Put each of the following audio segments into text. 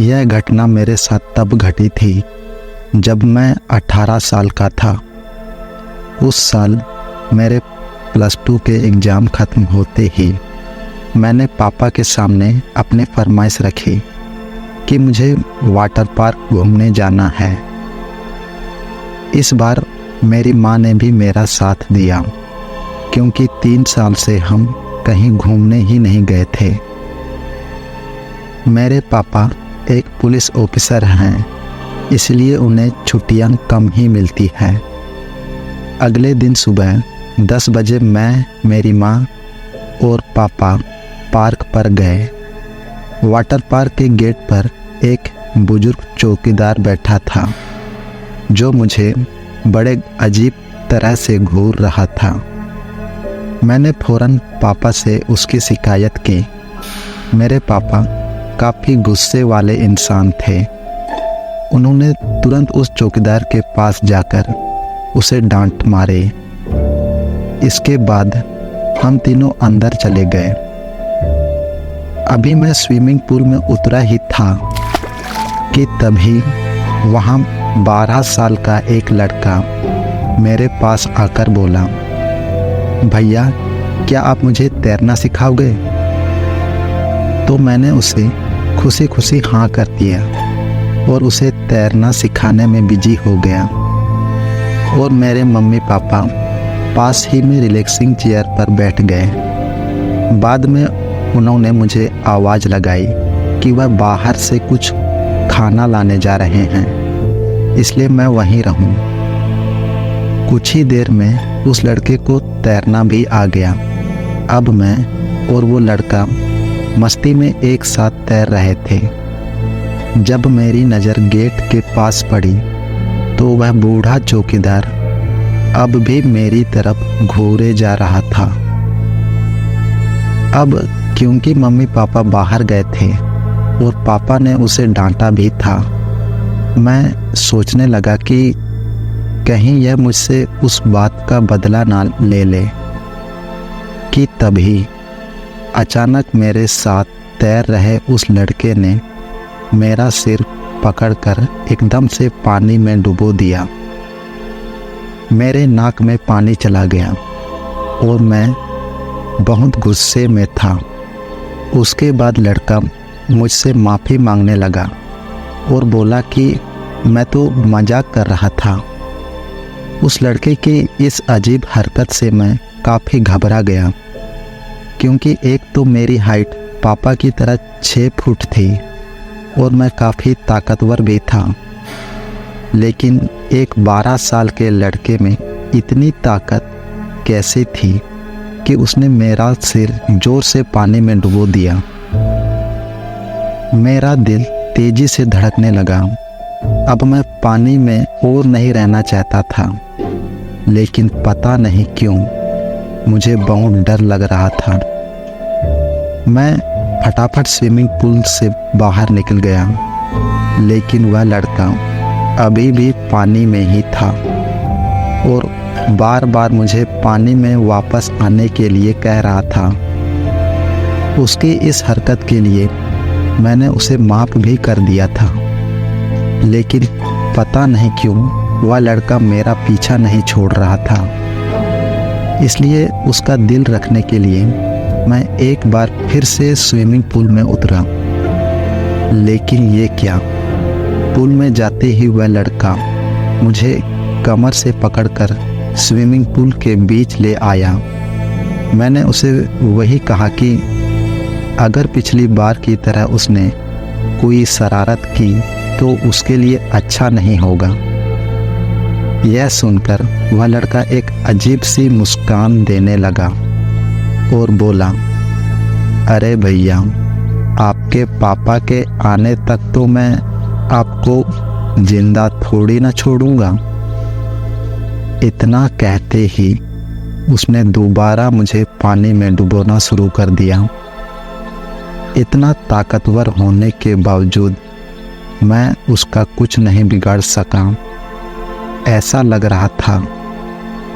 यह घटना मेरे साथ तब घटी थी जब मैं 18 साल का था। उस साल मेरे +2 के एग्ज़ाम ख़त्म होते ही मैंने पापा के सामने अपनी फरमाइश रखी कि मुझे वाटर पार्क घूमने जाना है। इस बार मेरी माँ ने भी मेरा साथ दिया, क्योंकि 3 साल से हम कहीं घूमने ही नहीं गए थे। मेरे पापा एक पुलिस ऑफिसर हैं, इसलिए उन्हें छुट्टियां कम ही मिलती हैं। अगले दिन सुबह 10 बजे मैं, मेरी माँ और पापा पार्क पर गए। वाटर पार्क के गेट पर एक बुजुर्ग चौकीदार बैठा था, जो मुझे बड़े अजीब तरह से घूर रहा था। मैंने फ़ौरन पापा से उसकी शिकायत की। मेरे पापा काफ़ी गुस्से वाले इंसान थे। उन्होंने तुरंत उस चौकीदार के पास जाकर उसे डांट मारे। इसके बाद हम तीनों अंदर चले गए। अभी मैं स्विमिंग पूल में उतरा ही था कि तभी वहाँ 12 साल का एक लड़का मेरे पास आकर बोला, भैया क्या आप मुझे तैरना सिखाओगे? तो मैंने उसे खुशी खुशी हाँ कर दिया और उसे तैरना सिखाने में बिजी हो गया। और मेरे मम्मी पापा पास ही में रिलैक्सिंग चेयर पर बैठ गए। बाद में उन्होंने मुझे आवाज़ लगाई कि वह बाहर से कुछ खाना लाने जा रहे हैं, इसलिए मैं वहीं रहूं। कुछ ही देर में उस लड़के को तैरना भी आ गया। अब मैं और वो लड़का मस्ती में एक साथ तैर रहे थे। जब मेरी नज़र गेट के पास पड़ी तो वह बूढ़ा चौकीदार अब भी मेरी तरफ घूरे जा रहा था। अब क्योंकि मम्मी पापा बाहर गए थे और पापा ने उसे डांटा भी था, मैं सोचने लगा कि कहीं यह मुझसे उस बात का बदला ना ले ले। कि तभी अचानक मेरे साथ तैर रहे उस लड़के ने मेरा सिर पकड़कर एकदम से पानी में डुबो दिया। मेरे नाक में पानी चला गया और मैं बहुत गुस्से में था। उसके बाद लड़का मुझसे माफ़ी मांगने लगा और बोला कि मैं तो मजाक कर रहा था। उस लड़के की इस अजीब हरकत से मैं काफ़ी घबरा गया, क्योंकि एक तो मेरी हाइट पापा की तरह 6 फुट थी और मैं काफ़ी ताकतवर भी था। लेकिन एक 12 साल के लड़के में इतनी ताकत कैसे थी कि उसने मेरा सिर जोर से पानी में डुबो दिया। मेरा दिल तेज़ी से धड़कने लगा। अब मैं पानी में और नहीं रहना चाहता था, लेकिन पता नहीं क्यों मुझे बहुत डर लग रहा था। मैं फटाफट स्विमिंग पूल से बाहर निकल गया, लेकिन वह लड़का अभी भी पानी में ही था और बार बार मुझे पानी में वापस आने के लिए कह रहा था। उसकी इस हरकत के लिए मैंने उसे माफ़ भी कर दिया था, लेकिन पता नहीं क्यों वह लड़का मेरा पीछा नहीं छोड़ रहा था। इसलिए उसका दिल रखने के लिए मैं एक बार फिर से स्विमिंग पूल में उतरा। लेकिन ये क्या, पूल में जाते ही वह लड़का मुझे कमर से पकड़कर स्विमिंग पूल के बीच ले आया। मैंने उसे वही कहा कि अगर पिछली बार की तरह उसने कोई शरारत की तो उसके लिए अच्छा नहीं होगा। यह सुनकर वह लड़का एक अजीब सी मुस्कान देने लगा और बोला, अरे भैया, आपके पापा के आने तक तो मैं आपको जिंदा थोड़ी ना छोड़ूंगा। इतना कहते ही उसने दोबारा मुझे पानी में डुबोना शुरू कर दिया। इतना ताकतवर होने के बावजूद मैं उसका कुछ नहीं बिगाड़ सका। ऐसा लग रहा था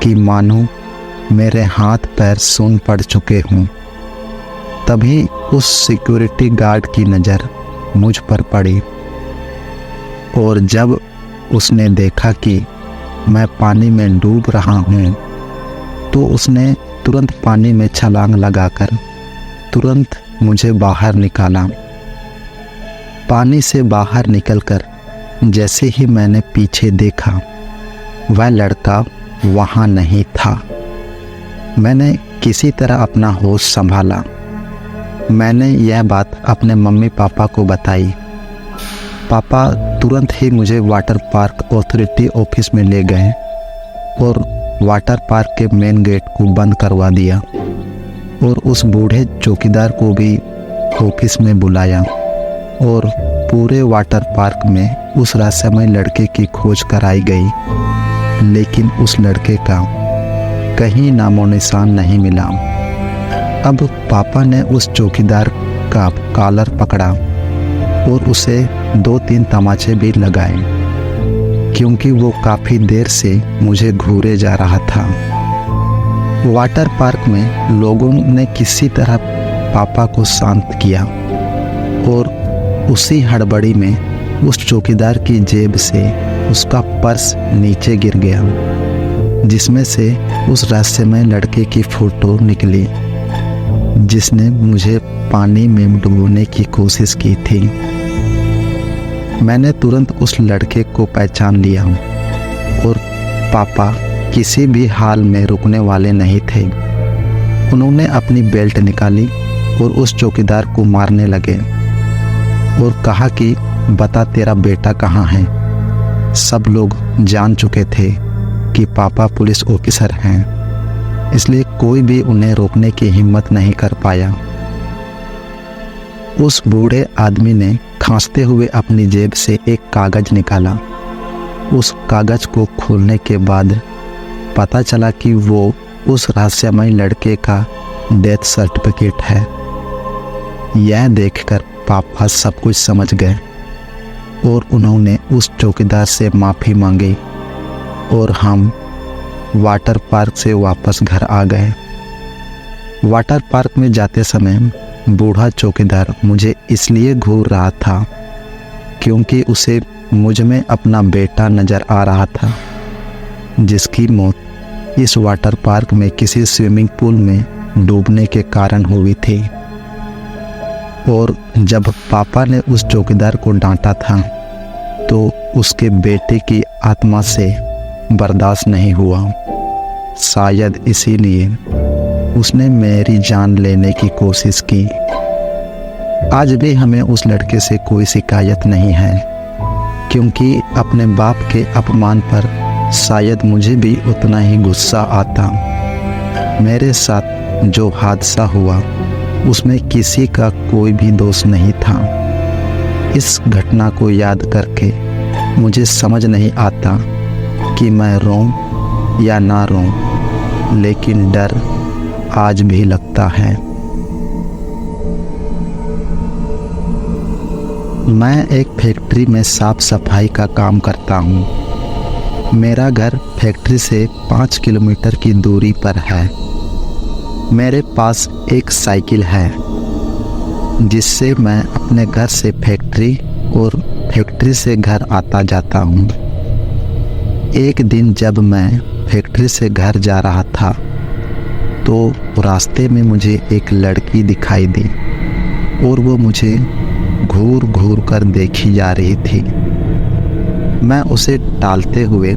कि मानो मेरे हाथ पैर सून पड़ चुके हों। तभी उस सिक्योरिटी गार्ड की नज़र मुझ पर पड़ी। और जब उसने देखा कि मैं पानी में डूब रहा हूँ तो उसने तुरंत पानी में छलांग लगाकर तुरंत मुझे बाहर निकाला। पानी से बाहर निकलकर जैसे ही मैंने पीछे देखा वह लड़का वहाँ नहीं था। मैंने किसी तरह अपना होश संभाला। मैंने यह बात अपने मम्मी पापा को बताई। पापा तुरंत ही मुझे वाटर पार्क अथॉरिटी ऑफिस में ले गए और वाटर पार्क के मेन गेट को बंद करवा दिया और उस बूढ़े चौकीदार को भी ऑफिस में बुलाया और पूरे वाटर पार्क में उस रहस्यमय लड़के की खोज कराई गई, लेकिन उस लड़के का कहीं नामो निशान नहीं मिला। अब पापा ने उस चौकीदार का कॉलर पकड़ा और उसे 2-3 तमाचे भी लगाए, क्योंकि वो काफ़ी देर से मुझे घूरे जा रहा था। वाटर पार्क में लोगों ने किसी तरह पापा को शांत किया और उसी हड़बड़ी में उस चौकीदार की जेब से उसका पर्स नीचे गिर गया, जिसमें से उस रहस्यमय लड़के की फ़ोटो निकली जिसने मुझे पानी में डुबोने की कोशिश की थी। मैंने तुरंत उस लड़के को पहचान लिया और पापा किसी भी हाल में रुकने वाले नहीं थे। उन्होंने अपनी बेल्ट निकाली और उस चौकीदार को मारने लगे और कहा कि बता तेरा बेटा कहाँ है। सब लोग जान चुके थे कि पापा पुलिस ऑफिसर हैं, इसलिए कोई भी उन्हें रोकने की हिम्मत नहीं कर पाया। उस बूढ़े आदमी ने खांसते हुए अपनी जेब से एक कागज निकाला। उस कागज को खोलने के बाद पता चला कि वो उस रहस्यमय लड़के का डेथ सर्टिफिकेट है। यह देखकर पापा सब कुछ समझ गए और उन्होंने उस चौकीदार से माफ़ी मांगी और हम वाटर पार्क से वापस घर आ गए। वाटर पार्क में जाते समय बूढ़ा चौकीदार मुझे इसलिए घूर रहा था क्योंकि उसे मुझ में अपना बेटा नज़र आ रहा था, जिसकी मौत इस वाटर पार्क में किसी स्विमिंग पूल में डूबने के कारण हुई थी। और जब पापा ने उस चौकीदार को डांटा था तो उसके बेटे की आत्मा से बर्दाश्त नहीं हुआ। शायद इसीलिए उसने मेरी जान लेने की कोशिश की। आज भी हमें उस लड़के से कोई शिकायत नहीं है, क्योंकि अपने बाप के अपमान पर शायद मुझे भी उतना ही गुस्सा आता। मेरे साथ जो हादसा हुआ उसमें किसी का कोई भी दोष नहीं था। इस घटना को याद करके मुझे समझ नहीं आता कि मैं रोऊं या ना रोऊं, लेकिन डर आज भी लगता है। मैं एक फैक्ट्री में साफ सफाई का काम करता हूँ। मेरा घर फैक्ट्री से 5 किलोमीटर की दूरी पर है। मेरे पास एक साइकिल है जिससे मैं अपने घर से फैक्ट्री और फैक्ट्री से घर आता जाता हूँ। एक दिन जब मैं फैक्ट्री से घर जा रहा था तो रास्ते में मुझे एक लड़की दिखाई दी और वो मुझे घूर घूर कर देखी जा रही थी। मैं उसे टालते हुए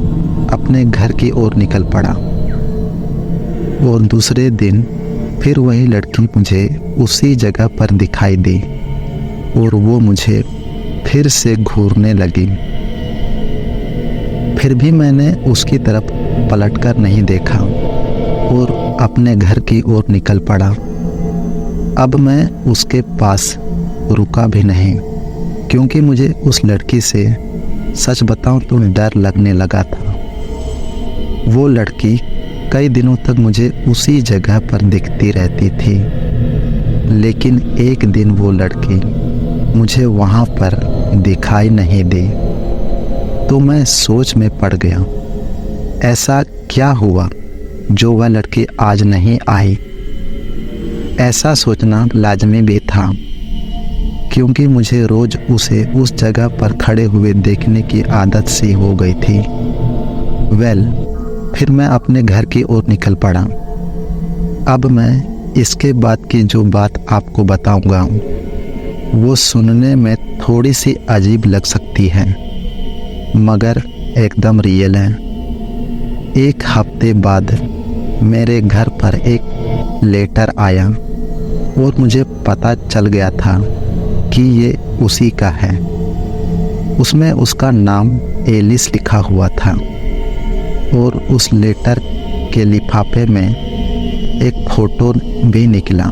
अपने घर की ओर निकल पड़ा और दूसरे दिन फिर वही लड़की मुझे उसी जगह पर दिखाई दी और वो मुझे फिर से घूरने लगी। फिर भी मैंने उसकी तरफ पलटकर नहीं देखा और अपने घर की ओर निकल पड़ा। अब मैं उसके पास रुका भी नहीं, क्योंकि मुझे उस लड़की से सच बताऊं तो डर लगने लगा था। वो लड़की कई दिनों तक मुझे उसी जगह पर दिखती रहती थी, लेकिन एक दिन वो लड़की मुझे वहाँ पर दिखाई नहीं दी तो मैं सोच में पड़ गया। ऐसा क्या हुआ जो वह लड़की आज नहीं आई? ऐसा सोचना लाजमी भी था। क्योंकि मुझे रोज उसे उस जगह पर खड़े हुए देखने की आदत सी हो गई थी। फिर मैं अपने घर की ओर निकल पड़ा। अब मैं इसके बाद की जो बात आपको बताऊंगा वो सुनने में थोड़ी सी अजीब लग सकती है, मगर एकदम रियल है। एक हफ्ते बाद मेरे घर पर एक लेटर आया और मुझे पता चल गया था कि ये उसी का है। उसमें उसका नाम एलिस लिखा हुआ था और उस लेटर के लिफाफे में एक फ़ोटो भी निकला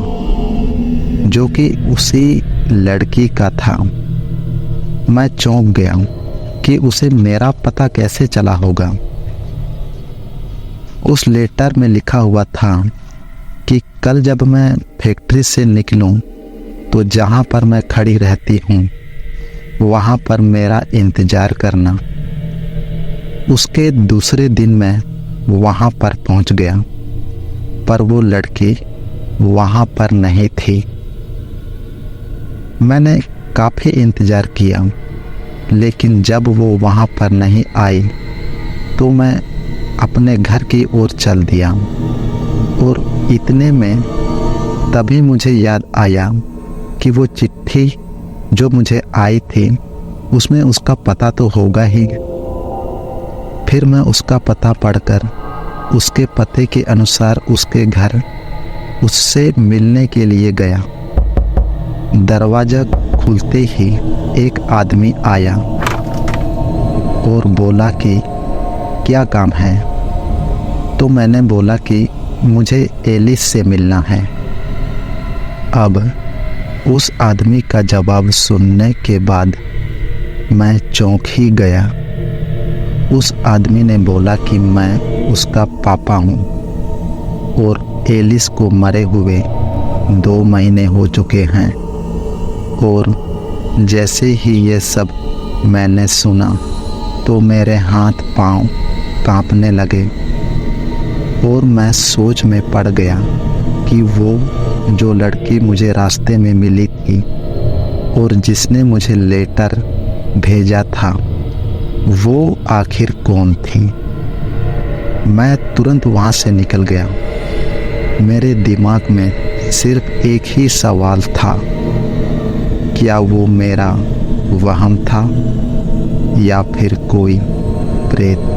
जो कि उसी लड़की का था। मैं चौंक गया कि उसे मेरा पता कैसे चला होगा। उस लेटर में लिखा हुआ था कि कल जब मैं फैक्ट्री से निकलूं तो जहां पर मैं खड़ी रहती हूं वहां पर मेरा इंतज़ार करना। उसके दूसरे दिन मैं वहां पर पहुंच गया, पर वो लड़की वहां पर नहीं थी। मैंने काफ़ी इंतज़ार किया, लेकिन जब वो वहां पर नहीं आई तो मैं अपने घर की ओर चल दिया। और इतने में तभी मुझे याद आया कि वो चिट्ठी जो मुझे आई थी उसमें उसका पता तो होगा ही। फिर मैं उसका पता पढ़कर उसके पते के अनुसार उसके घर उससे मिलने के लिए गया। दरवाज़ा खुलते ही एक आदमी आया और बोला कि क्या काम है। तो मैंने बोला कि मुझे एलिस से मिलना है। अब उस आदमी का जवाब सुनने के बाद मैं चौंक ही गया। उस आदमी ने बोला कि मैं उसका पापा हूँ और एलिस को मरे हुए 2 महीने हो चुके हैं। और जैसे ही ये सब मैंने सुना तो मेरे हाथ पांव कांपने लगे और मैं सोच में पड़ गया कि वो जो लड़की मुझे रास्ते में मिली थी और जिसने मुझे लेटर भेजा था वो आखिर कौन थी। मैं तुरंत वहाँ से निकल गया। मेरे दिमाग में सिर्फ एक ही सवाल था, क्या वो मेरा वहम था या फिर कोई प्रेत।